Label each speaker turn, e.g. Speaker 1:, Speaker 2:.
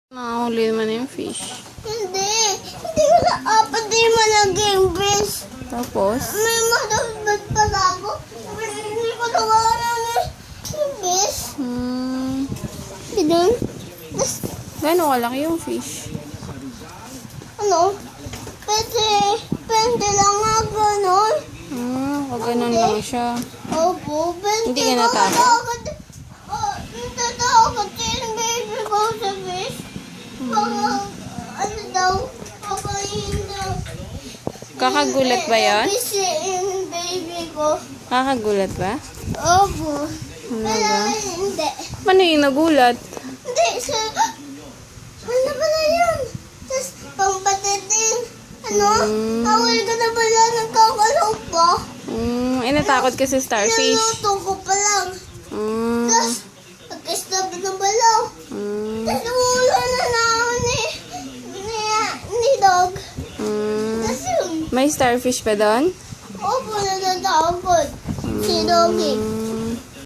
Speaker 1: Nakahuli naman yung fish.
Speaker 2: Hindi. Hindi ko na apat din mo naging fish.
Speaker 1: Tapos,
Speaker 2: May madagdag pala ako. Hindi ko nawala yung fish. Ganun.
Speaker 1: gano'ng kalaki yung fish?
Speaker 2: Ano? Pwede lang nga ganun.
Speaker 1: Pag ganun lang siya.
Speaker 2: Opo, pwede.
Speaker 1: Hindi ka natakot?
Speaker 2: Natatakot yung baby ko sa fish. Baka, ano daw, pakain daw.
Speaker 1: Kakagulat ba yan?
Speaker 2: Fish yung baby ko.
Speaker 1: Kakagulat ba?
Speaker 2: Opo.
Speaker 1: Ano
Speaker 2: Pero
Speaker 1: ba?
Speaker 2: hindi.
Speaker 1: Paano yung nagulat?
Speaker 2: Hindi, wala pala yun. Tapos, pangbatid din. Ano? Awal ka na pala, nagkakalaw pa.
Speaker 1: Natakot ka sa starfish.
Speaker 2: Niluto ko pa lang. Tapos, pagkastab ng balaw. Tapos, wala na naman ni dog. Tapos yun.
Speaker 1: May starfish pa doon?
Speaker 2: Opo, natatakot. Si Doggy.